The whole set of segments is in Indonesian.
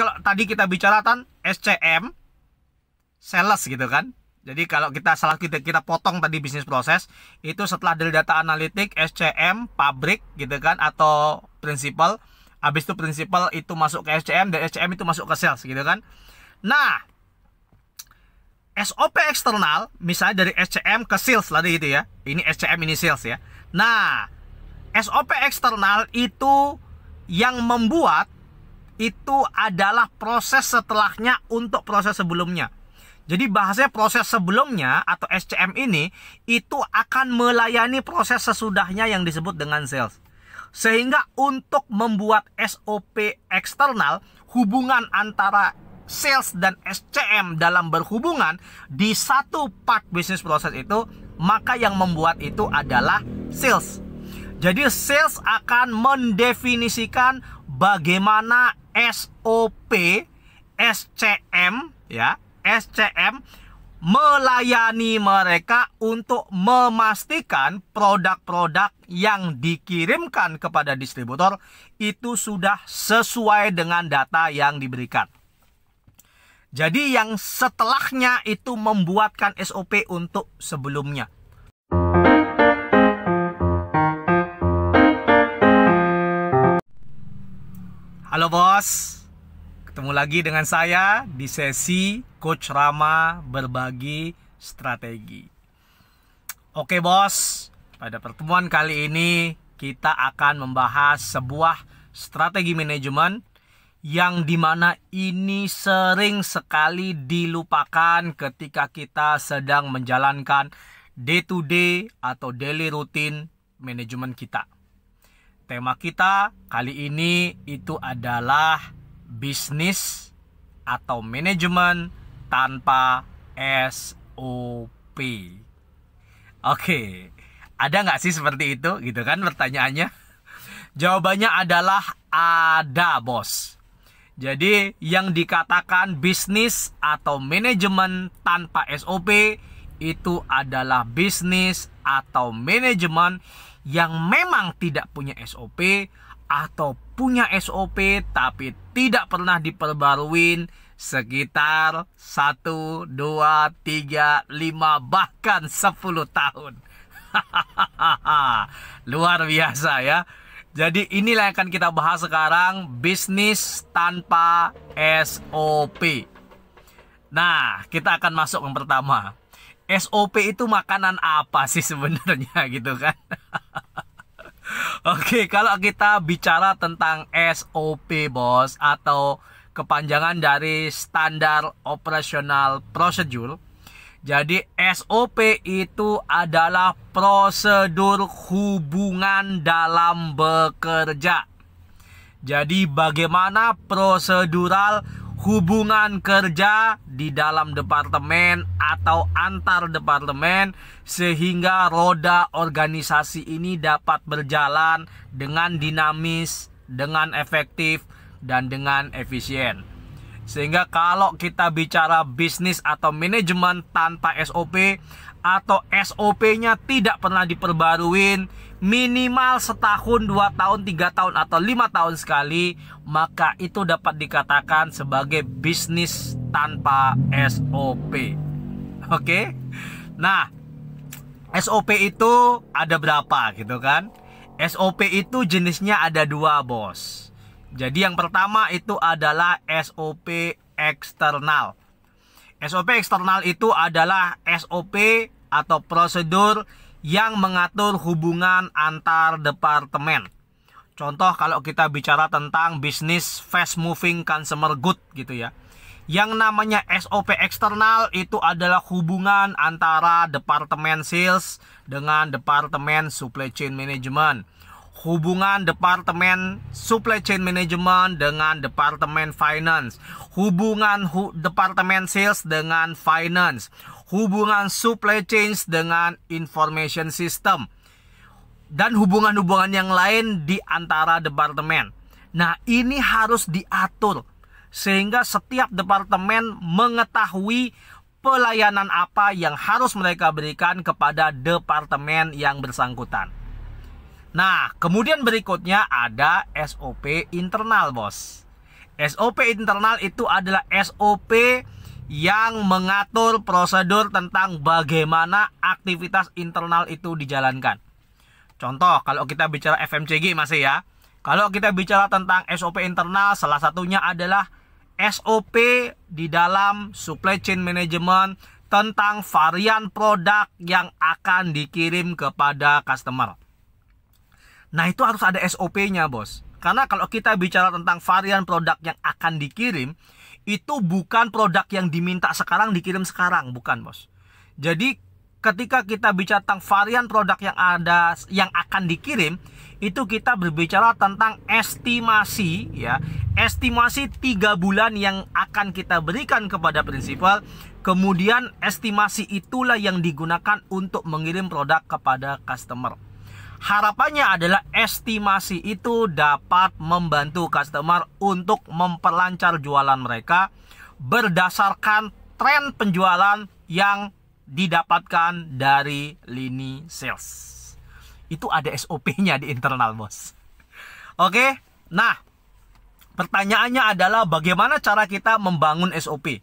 kalau tadi kita bicarakan SCM, sales gitu kan. Jadi kalau kita potong tadi bisnis proses, itu setelah dari data analitik, SCM, pabrik gitu kan, atau prinsipal. Habis itu prinsipal itu masuk ke SCM, dan SCM itu masuk ke sales gitu kan. Nah, SOP eksternal, misalnya dari SCM ke sales tadi gitu ya. Ini SCM, ini sales ya. Nah, SOP eksternal itu yang membuat itu adalah proses setelahnya untuk proses sebelumnya. Jadi bahasanya proses sebelumnya atau SCM ini itu akan melayani proses sesudahnya yang disebut dengan sales. Sehingga untuk membuat SOP eksternal, hubungan antara sales dan SCM dalam berhubungan di satu part bisnis proses itu, maka yang membuat itu adalah sales. Jadi sales akan mendefinisikan bagaimana SOP SCM ya, SCM melayani mereka untuk memastikan produk-produk yang dikirimkan kepada distributor itu sudah sesuai dengan data yang diberikan. Jadi yang setelahnya itu membuatkan SOP untuk sebelumnya. Halo bos, ketemu lagi dengan saya di sesi Coach Rama berbagi strategi. Oke bos, pada pertemuan kali ini kita akan membahas sebuah strategi manajemen yang dimana ini sering sekali dilupakan ketika kita sedang menjalankan day to day atau daily routine manajemen kita. Tema kita kali ini itu adalah bisnis atau manajemen tanpa SOP. Oke, ada nggak sih seperti itu gitu kan pertanyaannya? Jawabannya adalah ada bos. Jadi yang dikatakan bisnis atau manajemen tanpa SOP itu adalah bisnis atau manajemen yang memang tidak punya SOP atau punya SOP tapi tidak pernah diperbaruin sekitar 1, 2, 3, 5 bahkan 10 tahun. Luar biasa ya. Jadi inilah yang akan kita bahas sekarang, bisnis tanpa SOP. Nah, kita akan masuk yang pertama. SOP itu makanan apa sih sebenarnya gitu kan? Oke, kalau kita bicara tentang SOP bos, atau kepanjangan dari Standard Operational Procedure. Jadi SOP itu adalah prosedur hubungan dalam bekerja. Jadi bagaimana prosedural hubungan kerja di dalam departemen atau antar departemen sehingga roda organisasi ini dapat berjalan dengan dinamis, dengan efektif, dan dengan efisien. Sehingga kalau kita bicara bisnis atau manajemen tanpa SOP atau SOP-nya tidak pernah diperbaruin minimal setahun, 2 tahun, 3 tahun, atau 5 tahun sekali, maka itu dapat dikatakan sebagai bisnis tanpa SOP. Oke? Nah, SOP itu ada berapa gitu kan? SOP itu jenisnya ada 2 bos. Jadi yang pertama itu adalah SOP eksternal. SOP eksternal itu adalah SOP atau prosedur yang mengatur hubungan antar departemen. Contoh kalau kita bicara tentang bisnis fast moving consumer good gitu ya. Yang namanya SOP eksternal itu adalah hubungan antara departemen sales dengan departemen supply chain management. Hubungan departemen supply chain management dengan departemen finance. Hubungan departemen sales dengan finance. Hubungan supply chain dengan information system. Dan hubungan-hubungan yang lain di antara departemen. Nah, ini harus diatur sehingga setiap departemen mengetahui pelayanan apa yang harus mereka berikan kepada departemen yang bersangkutan. Nah, kemudian berikutnya ada SOP internal, bos. SOP internal itu adalah SOP yang mengatur prosedur tentang bagaimana aktivitas internal itu dijalankan. Contoh, kalau kita bicara FMCG masih ya. Kalau kita bicara tentang SOP internal, salah satunya adalah SOP di dalam supply chain management tentang varian produk yang akan dikirim kepada customer. Nah, itu harus ada SOP-nya, bos. Karena kalau kita bicara tentang varian produk yang akan dikirim, itu bukan produk yang diminta sekarang dikirim sekarang, bukan, bos. Jadi ketika kita bicara tentang varian produk yang akan dikirim, itu kita berbicara tentang estimasi ya. Estimasi 3 bulan yang akan kita berikan kepada prinsipal. Kemudian estimasi itulah yang digunakan untuk mengirim produk kepada customer. Harapannya adalah estimasi itu dapat membantu customer untuk memperlancar jualan mereka berdasarkan tren penjualan yang didapatkan dari lini sales. Itu ada SOP-nya di internal, bos. Oke, nah pertanyaannya adalah bagaimana cara kita membangun SOP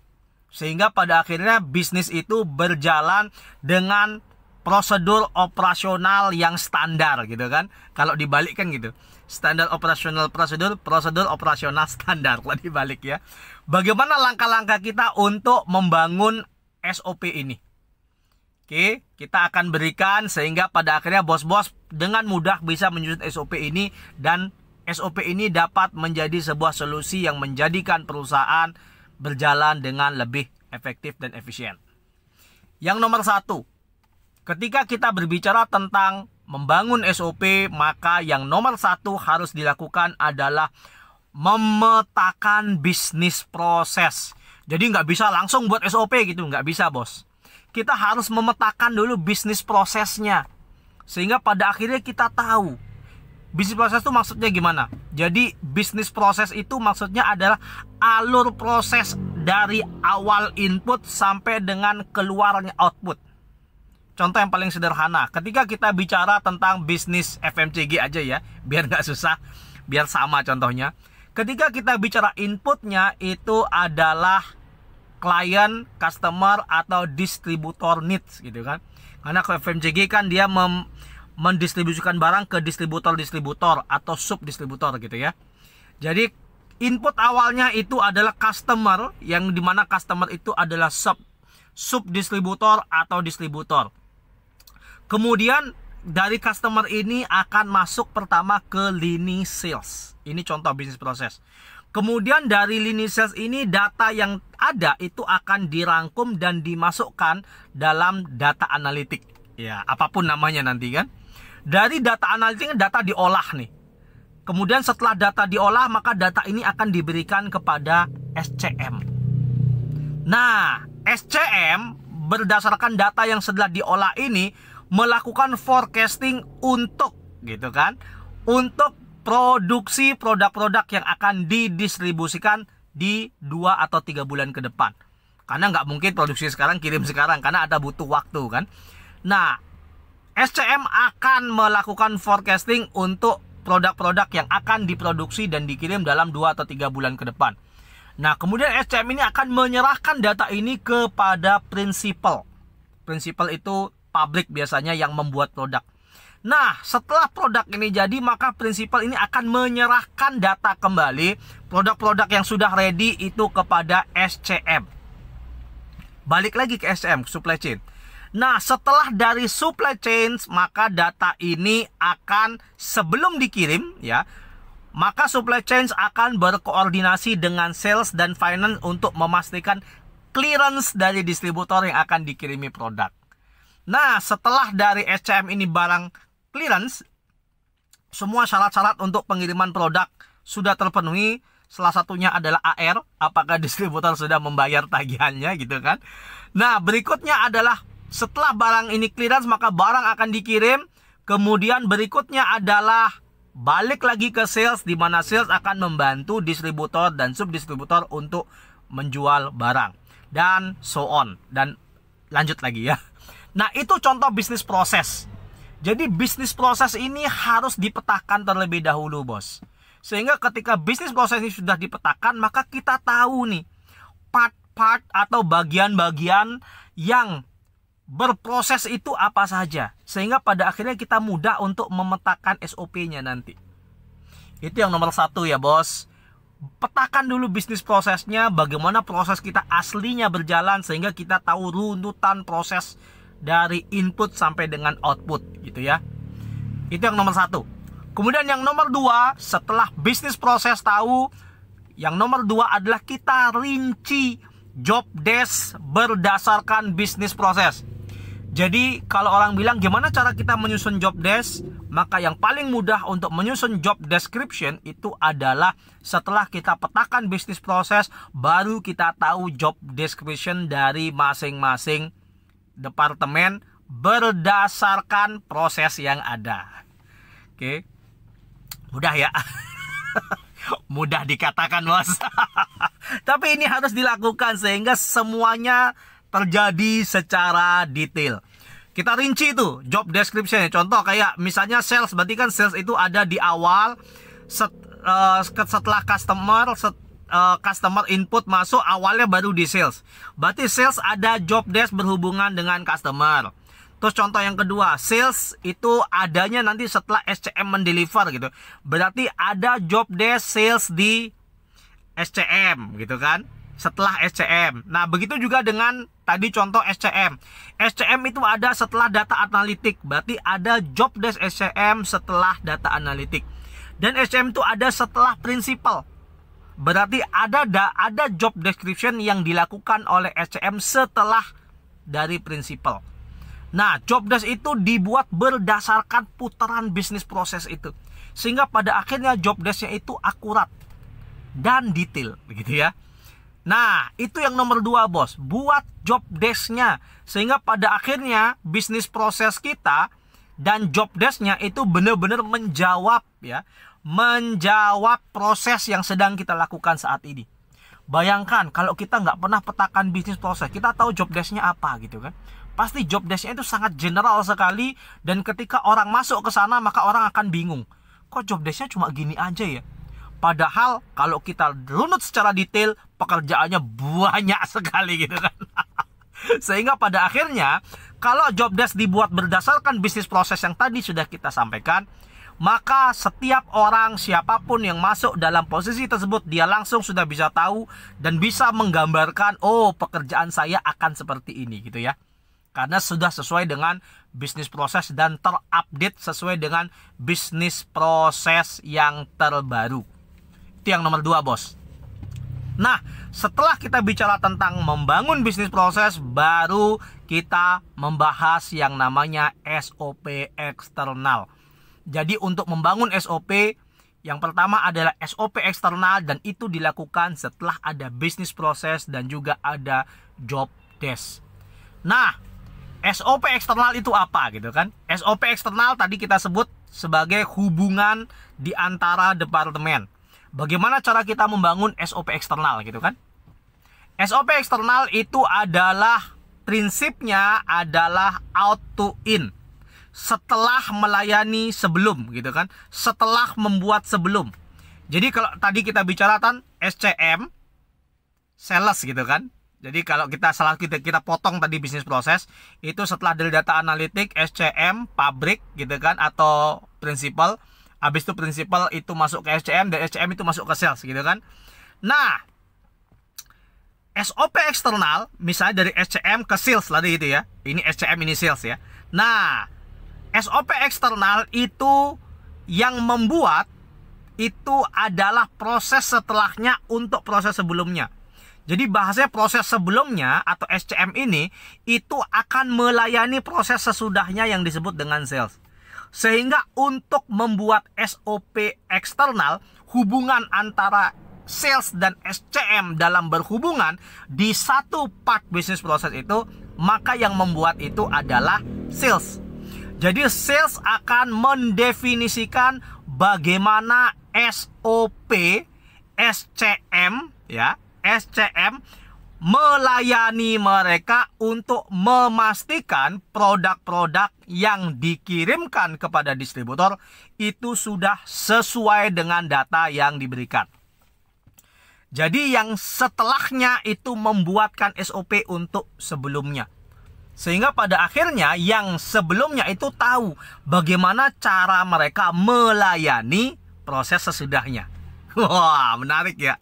sehingga pada akhirnya bisnis itu berjalan dengan prosedur operasional yang standar gitu kan. Kalau dibalik kan gitu. Standar operasional prosedur operasional standar kalau dibalik ya. Bagaimana langkah-langkah kita untuk membangun SOP ini? Oke, kita akan berikan sehingga pada akhirnya bos-bos dengan mudah bisa menyusun SOP ini dan SOP ini dapat menjadi sebuah solusi yang menjadikan perusahaan berjalan dengan lebih efektif dan efisien. Yang nomor 1, ketika kita berbicara tentang membangun SOP, maka yang nomor 1 harus dilakukan adalah memetakan bisnis proses. Jadi nggak bisa langsung buat SOP gitu, nggak bisa, bos. Kita harus memetakan dulu bisnis prosesnya. Sehingga pada akhirnya kita tahu bisnis proses itu maksudnya gimana. Jadi bisnis proses itu maksudnya adalah alur proses dari awal input sampai dengan keluarnya output. Contoh yang paling sederhana, ketika kita bicara tentang bisnis FMCG aja ya, biar nggak susah, biar sama contohnya. Ketika kita bicara inputnya itu adalah klien, customer, atau distributor needs gitu kan. Karena ke FMCG kan dia mendistribusikan barang ke distributor-distributor atau sub-distributor gitu ya. Jadi input awalnya itu adalah customer, yang dimana customer itu adalah sub-distributor atau distributor. Kemudian dari customer ini akan masuk pertama ke lini sales. Ini contoh bisnis proses. Kemudian dari lini sales ini data yang ada itu akan dirangkum dan dimasukkan dalam data analitik. Ya, apapun namanya nanti kan. Dari data analitik, data diolah nih. Kemudian setelah data diolah, maka data ini akan diberikan kepada SCM. Nah, SCM berdasarkan data yang setelah diolah ini melakukan forecasting untuk gitu kan, untuk produksi produk-produk yang akan didistribusikan di 2 atau 3 bulan ke depan. Karena nggak mungkin produksi sekarang, kirim sekarang, karena ada butuh waktu kan. Nah, SCM akan melakukan forecasting untuk produk-produk yang akan diproduksi dan dikirim dalam 2 atau 3 bulan ke depan. Nah, kemudian SCM ini akan menyerahkan data ini kepada prinsipal. Prinsipal itu pabrik biasanya yang membuat produk. Nah, setelah produk ini jadi, maka prinsipal ini akan menyerahkan data kembali produk-produk yang sudah ready itu kepada SCM. Balik lagi ke SCM, supply chain. Nah, setelah dari supply chain, maka data ini akan sebelum dikirim ya, maka supply chain akan berkoordinasi dengan sales dan finance untuk memastikan clearance dari distributor yang akan dikirimi produk. Nah, setelah dari SCM ini barang clearance, semua syarat-syarat untuk pengiriman produk sudah terpenuhi. Salah satunya adalah AR, apakah distributor sudah membayar tagihannya gitu kan. Nah, berikutnya adalah setelah barang ini clearance, maka barang akan dikirim. Kemudian berikutnya adalah balik lagi ke sales, di mana sales akan membantu distributor dan subdistributor untuk menjual barang. Dan so on. Dan lanjut lagi ya. Nah, itu contoh bisnis proses. Jadi bisnis proses ini harus dipetakan terlebih dahulu, bos. Sehingga ketika bisnis proses ini sudah dipetakan, maka kita tahu nih part-part atau bagian-bagian yang berproses itu apa saja. Sehingga pada akhirnya kita mudah untuk memetakan SOP-nya nanti. Itu yang nomor 1 ya bos. Petakan dulu bisnis prosesnya, bagaimana proses kita aslinya berjalan, sehingga kita tahu runtutan proses dari input sampai dengan output gitu ya. Itu yang nomor 1. Kemudian yang nomor 2, setelah bisnis proses tahu, yang nomor 2 adalah kita rinci job desk berdasarkan bisnis proses. Jadi kalau orang bilang gimana cara kita menyusun job desk, maka yang paling mudah untuk menyusun job description itu adalah setelah kita petakan bisnis proses, baru kita tahu job description dari masing-masing departemen berdasarkan proses yang ada. Oke, mudah ya. Mudah dikatakan bos. Tapi ini harus dilakukan sehingga semuanya terjadi secara detail. Kita rinci itu job description. Contoh kayak misalnya sales, berarti kan sales itu ada di awal, setelah customer input masuk, awalnya baru di sales. Berarti sales ada job desk berhubungan dengan customer. Terus contoh yang kedua, sales itu adanya nanti setelah SCM mendeliver gitu. Berarti ada job desk sales di SCM gitu kan, setelah SCM. Nah begitu juga dengan tadi contoh SCM. SCM itu ada setelah data analitik, berarti ada job desk SCM setelah data analitik. Dan SCM itu ada setelah principal, berarti ada job description yang dilakukan oleh SCM setelah dari principal. Nah job desk itu dibuat berdasarkan putaran bisnis proses itu, sehingga pada akhirnya job desknya itu akurat dan detail begitu ya. Nah itu yang nomor 2 bos, buat job desknya sehingga pada akhirnya bisnis proses kita dan job desknya itu benar-benar menjawab ya, menjawab proses yang sedang kita lakukan saat ini. Bayangkan kalau kita nggak pernah petakan bisnis proses, kita tahu job desknya apa gitu kan, pasti job desknya itu sangat general sekali, dan ketika orang masuk ke sana maka orang akan bingung, kok job desknya cuma gini aja ya. Padahal kalau kita runut secara detail, pekerjaannya banyak sekali gitu kan. Sehingga pada akhirnya kalau job desk dibuat berdasarkan bisnis proses yang tadi sudah kita sampaikan, maka setiap orang siapapun yang masuk dalam posisi tersebut, dia langsung sudah bisa tahu dan bisa menggambarkan, oh pekerjaan saya akan seperti ini gitu ya. Karena sudah sesuai dengan bisnis proses dan terupdate sesuai dengan bisnis proses yang terbaru. Itu yang nomor 2 bos. Nah setelah kita bicara tentang membangun bisnis proses, baru kita membahas yang namanya SOP eksternal. Jadi untuk membangun SOP, yang pertama adalah SOP eksternal, dan itu dilakukan setelah ada bisnis proses dan juga ada job desk. Nah SOP eksternal itu apa gitu kan? SOP eksternal tadi kita sebut sebagai hubungan di antara departemen. Bagaimana cara kita membangun SOP eksternal gitu kan? SOP eksternal itu adalah prinsipnya adalah out to in. Setelah melayani sebelum gitu kan, setelah membuat sebelum. Jadi kalau tadi kita bicarakan SCM, sales gitu kan. Jadi kalau kita potong tadi bisnis proses, itu setelah dari data analitik, SCM, pabrik gitu kan, atau principal. Habis itu principal itu masuk ke SCM, dan SCM itu masuk ke sales gitu kan. Nah SOP eksternal misalnya dari SCM ke sales tadi gitu ya. Ini SCM, ini sales ya. Nah SOP eksternal itu yang membuat itu adalah proses setelahnya untuk proses sebelumnya. Jadi bahasanya proses sebelumnya atau SCM ini itu akan melayani proses sesudahnya yang disebut dengan sales. Sehingga untuk membuat SOP eksternal, hubungan antara sales dan SCM dalam berhubungan di satu part bisnis proses itu, maka yang membuat itu adalah sales. Jadi sales akan mendefinisikan bagaimana SOP SCM ya, SCM melayani mereka untuk memastikan produk-produk yang dikirimkan kepada distributor itu sudah sesuai dengan data yang diberikan. Jadi yang setelahnya itu membuatkan SOP untuk sebelumnya. Sehingga pada akhirnya yang sebelumnya itu tahu bagaimana cara mereka melayani proses sesudahnya. Wah, menarik ya.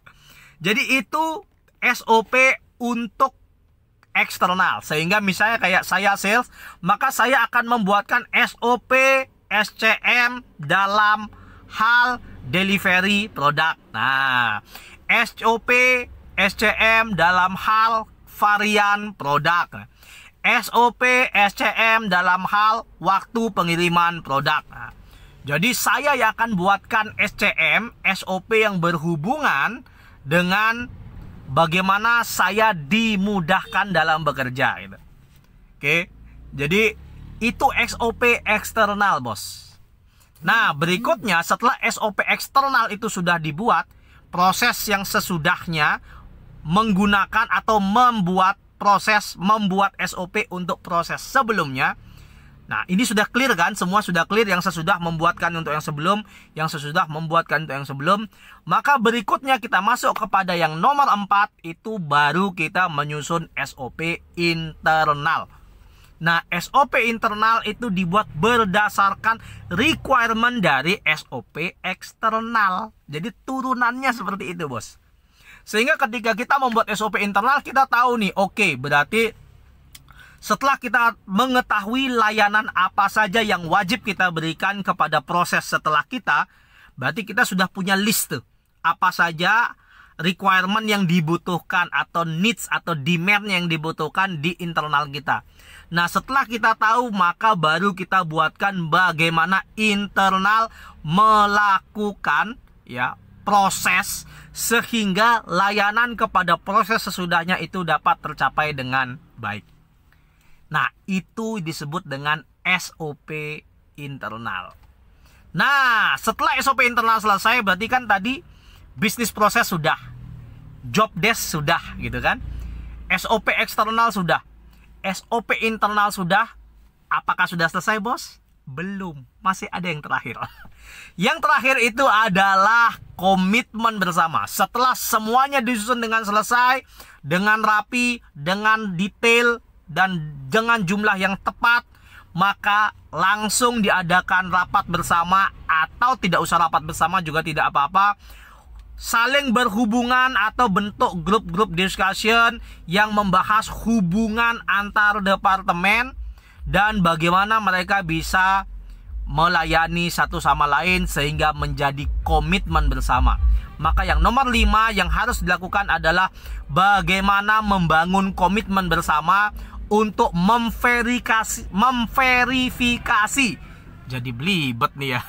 Jadi itu SOP untuk eksternal. Sehingga misalnya kayak saya sales, maka saya akan membuatkan SOP SCM dalam hal delivery produk. Nah, SOP SCM dalam hal varian produk. SOP SCM dalam hal waktu pengiriman produk. Nah, jadi saya yang akan buatkan SCM SOP yang berhubungan dengan bagaimana saya dimudahkan dalam bekerja gitu. Oke. Jadi itu SOP eksternal, Bos. Nah, berikutnya setelah SOP eksternal itu sudah dibuat, proses yang sesudahnya menggunakan atau membuat SOP untuk proses sebelumnya. Nah, ini sudah clear kan? Semua sudah clear, yang sesudah membuatkan untuk yang sebelum, yang sesudah membuatkan untuk yang sebelum. Maka berikutnya kita masuk kepada yang nomor 4, itu baru kita menyusun SOP internal. Nah, SOP internal itu dibuat berdasarkan requirement dari SOP eksternal. Jadi turunannya seperti itu, Bos. Sehingga ketika kita membuat SOP internal, kita tahu nih, oke, berarti setelah kita mengetahui layanan apa saja yang wajib kita berikan kepada proses setelah kita, berarti kita sudah punya list tuh. Apa saja requirement yang dibutuhkan atau needs atau demand yang dibutuhkan di internal kita. Nah, setelah kita tahu, maka baru kita buatkan bagaimana internal melakukan ya proses sehingga layanan kepada proses sesudahnya itu dapat tercapai dengan baik. Nah, itu disebut dengan SOP internal. Nah, setelah SOP internal selesai, berarti kan tadi bisnis proses sudah, job desk sudah, gitu kan. SOP eksternal sudah, SOP internal sudah. Apakah sudah selesai, Bos? Belum, masih ada yang terakhir. Yang terakhir itu adalah komitmen bersama. Setelah semuanya disusun dengan selesai, dengan rapi, dengan detail, dan dengan jumlah yang tepat, maka langsung diadakan rapat bersama, atau tidak usah rapat bersama juga tidak apa-apa. Saling berhubungan atau bentuk grup-grup discussion yang membahas hubungan antar departemen dan bagaimana mereka bisa melayani satu sama lain sehingga menjadi komitmen bersama. Maka yang nomor 5 yang harus dilakukan adalah bagaimana membangun komitmen bersama untuk memverifikasi. Jadi belibet nih ya.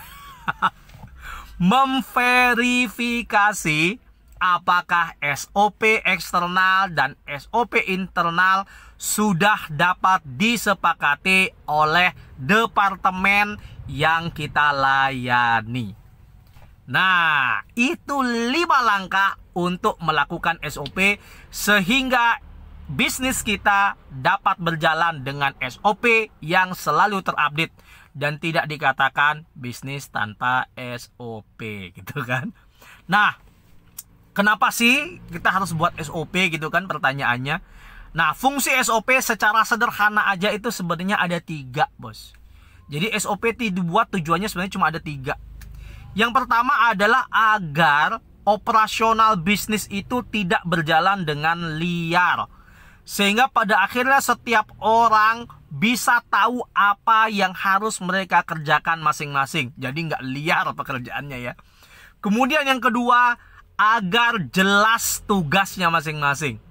Memverifikasi apakah SOP eksternal dan SOP internal sudah dapat disepakati oleh departemen yang kita layani. Nah, itu 5 langkah untuk melakukan SOP sehingga bisnis kita dapat berjalan dengan SOP yang selalu terupdate dan tidak dikatakan bisnis tanpa SOP gitu kan. Nah, kenapa sih kita harus buat SOP gitu kan pertanyaannya. Nah, fungsi SOP secara sederhana aja itu sebenarnya ada 3, Bos. Jadi SOP dibuat tujuannya sebenarnya cuma ada 3. Yang pertama adalah agar operasional bisnis itu tidak berjalan dengan liar. Sehingga pada akhirnya setiap orang bisa tahu apa yang harus mereka kerjakan masing-masing. Jadi nggak liar pekerjaannya ya. Kemudian yang kedua, agar jelas tugasnya masing-masing.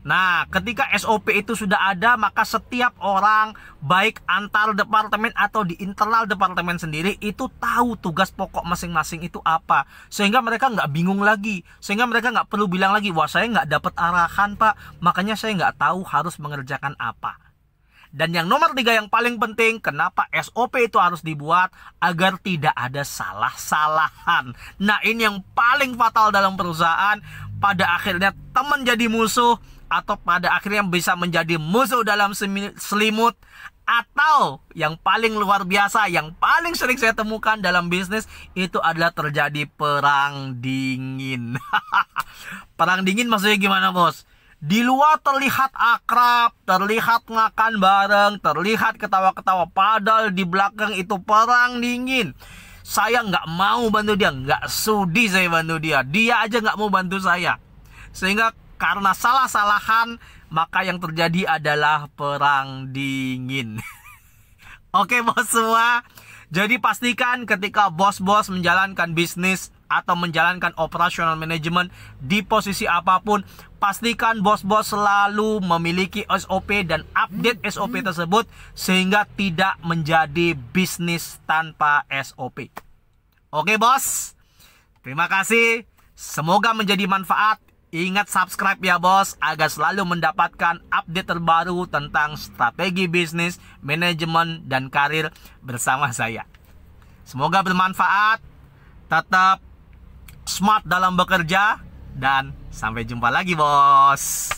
Nah, ketika SOP itu sudah ada, maka setiap orang, baik antar departemen atau di internal departemen sendiri, itu tahu tugas pokok masing-masing itu apa. Sehingga mereka nggak bingung lagi. Sehingga mereka nggak perlu bilang lagi, wah saya nggak dapat arahan Pak, makanya saya nggak tahu harus mengerjakan apa. Dan yang nomor 3 yang paling penting, kenapa SOP itu harus dibuat? Agar tidak ada salah-salahan. Nah, ini yang paling fatal dalam perusahaan. Pada akhirnya teman jadi musuh, atau pada akhirnya bisa menjadi musuh dalam selimut, atau yang paling luar biasa, yang paling sering saya temukan dalam bisnis itu adalah terjadi perang dingin. Perang dingin maksudnya gimana, bos? Di luar terlihat akrab, terlihat makan bareng, terlihat ketawa-ketawa, padahal di belakang itu perang dingin. Saya nggak mau bantu dia, nggak sudi saya bantu dia. Dia aja nggak mau bantu saya. Sehingga karena salah-salahan, maka yang terjadi adalah perang dingin. Oke bos semua. Jadi pastikan ketika bos-bos menjalankan bisnis atau menjalankan operational management di posisi apapun, pastikan bos-bos selalu memiliki SOP dan update SOP tersebut sehingga tidak menjadi bisnis tanpa SOP. Oke bos, terima kasih. Semoga menjadi manfaat. Ingat subscribe ya bos, agar selalu mendapatkan update terbaru tentang strategi bisnis, manajemen, dan karir bersama saya. Semoga bermanfaat, tetap smart dalam bekerja, dan sampai jumpa lagi bos.